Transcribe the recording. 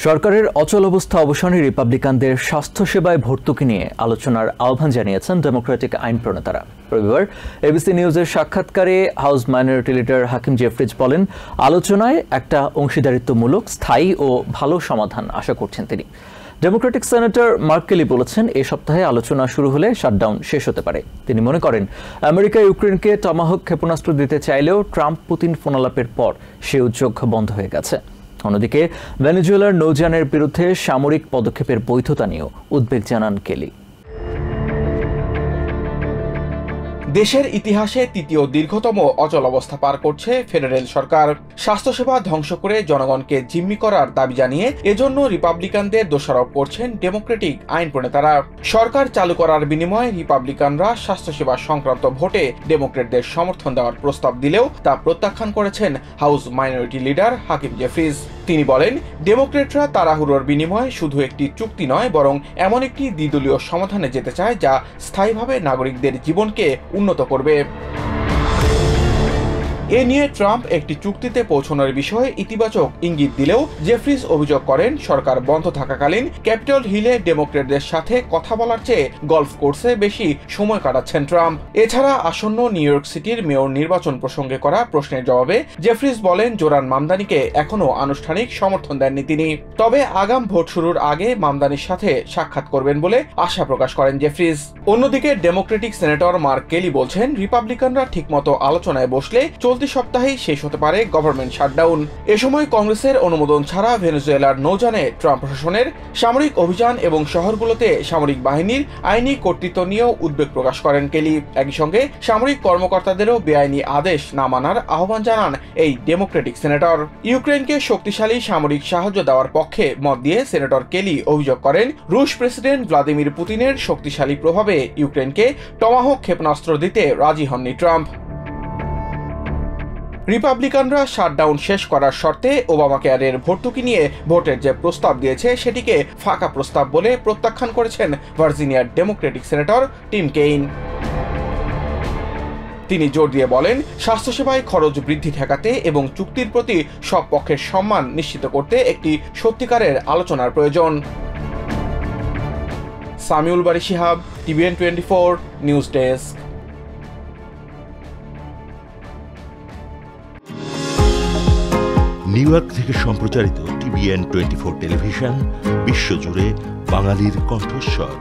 সরকারের অচল অবস্থা অবসানে রিপাবলিকানদের স্বাস্থ্যসেবায় ভর্তুকি নিয়ে আলোচনার আহ্বান জানিয়েছেন ডেমোক্রেটিক আইন প্রণেতারা। রবিবার এবিসি নিউজের সাক্ষাৎকারে হাউস মাইনরিটি লিডার হাকিম জেফ্রিজ বলেন, আলোচনায় একটা অংশীদারিত্বমূলক, স্থায়ী ও ভালো সমাধান আশা করছেন তিনি। ডেমোক্রেটিক সেনেটর মার্ক কেলি বলেছেন, এ সপ্তাহে আলোচনা শুরু হলে শাটডাউন শেষ হতে পারে। তিনি মনে করেন, আমেরিকা ইউক্রেনকে টমাহক ক্ষেপণাস্ত্র দিতে চাইলেও ট্রাম্প পুতিন ফোনালাপের পর সে উদ্যোগ বন্ধ হয়ে গেছে। অন্যদিকে ভেনেজুয়েলার নৌযানের বিরুদ্ধে সামরিক পদক্ষেপের বৈধতা নিয়েও উদ্বেগ জানান কেলি। দেশের ইতিহাসে তৃতীয় দীর্ঘতম অচল অবস্থা পার করছে ফেডারেল সরকার। স্বাস্থ্যসেবা ধ্বংস করে জনগণকে জিম্মি করার দাবি জানিয়ে এজন্য রিপাবলিকানদের দোষারোপ করছেন ডেমোক্রেটিক আইন প্রণেতারা। সরকার চালু করার বিনিময়ে রিপাবলিকানরা স্বাস্থ্যসেবা সংক্রান্ত ভোটে ডেমোক্রেটদের সমর্থন দেওয়ার প্রস্তাব দিলেও তা প্রত্যাখ্যান করেছেন হাউস মাইনরিটি লিডার হাকিম জেফ্রিজ। তিনি বলেন, ডেমোক্রেটরা তাড়াহুড়োর বিনিময়ে শুধু একটি চুক্তি নয়, বরং এমন একটি দ্বিদলীয় সমাধানে যেতে চায় যা স্থায়ীভাবে নাগরিকদের জীবনকে উন্নত করবে। এ নিয়ে ট্রাম্প একটি চুক্তিতে পৌঁছানোর বিষয়ে ইতিবাচক ইঙ্গিত দিলেও জেফ্রিজ অভিযোগ করেন, সরকার বন্ধ থাকাকালীন ক্যাপিটল হিলে ডেমোক্রেটদের সাথে কথা বলার চেয়ে গলফ কোর্সে বেশি সময় কাটাচ্ছেন ট্রাম্প। এছাড়া আসন্ন নিউ ইয়র্ক সিটির মেয়র নির্বাচন প্রসঙ্গে করা প্রশ্নের জবাবে জেফ্রিজ বলেন, জোরান মামদানিকে এখনও আনুষ্ঠানিক সমর্থন দেননি তিনি, তবে আগাম ভোট শুরুর আগে মামদানির সাথে সাক্ষাৎ করবেন বলে আশা প্রকাশ করেন জেফ্রিজ। অন্যদিকে ডেমোক্রেটিক সেনেটর মার্ক কেলি বলছেন, রিপাবলিকানরা ঠিকমতো আলোচনায় বসলে চলতি সপ্তাহেই শেষ হতে পারে গভর্নমেন্ট শাটডাউন। এ সময় কংগ্রেসের অনুমোদন ছাড়া ভেনেজুয়েলার নৌযানে ট্রাম্প প্রশাসনের সামরিক অভিযান এবং শহরগুলোতে সামরিক বাহিনীর আইনি কর্তৃত্ব নিয়েও উদ্বেগ প্রকাশ করেন কেলি। একই সঙ্গে সামরিক কর্মকর্তাদেরও বেআইনি আদেশ না মানার আহ্বান জানান এই ডেমোক্রেটিক সেনেটর। ইউক্রেনকে শক্তিশালী সামরিক সাহায্য দেওয়ার পক্ষে মত দিয়ে সেনেটর কেলি অভিযোগ করেন, রুশ প্রেসিডেন্ট ভ্লাদিমির পুতিনের শক্তিশালী প্রভাবে ইউক্রেনকে টমাহক ক্ষেপণাস্ত্র দিতে রাজি হননি ট্রাম্প। রিপাবলিকানরা শাটডাউন শেষ করার শর্তে ওবামা কেয়ারের ভর্তুকি নিয়ে ভোটের যে প্রস্তাব দিয়েছে সেটিকে ফাঁকা প্রস্তাব বলে প্রত্যাখ্যান করেছেন ভার্জিনিয়ার ডেমোক্রেটিক সেনেটর টিম কেইন। তিনি জোর দিয়ে বলেন, স্বাস্থ্যসেবায় খরচ বৃদ্ধি ঠেকাতে এবং চুক্তির প্রতি সব পক্ষের সম্মান নিশ্চিত করতে একটি সত্যিকারের আলোচনার প্রয়োজন। Samiul Bari Shihab, TVN 24 news desk. New York থেকে সম্প্রচারিত টিভিএন 24 টেলিভিশন বিশ্বজুড়ে বাঙালির কণ্ঠস্বর।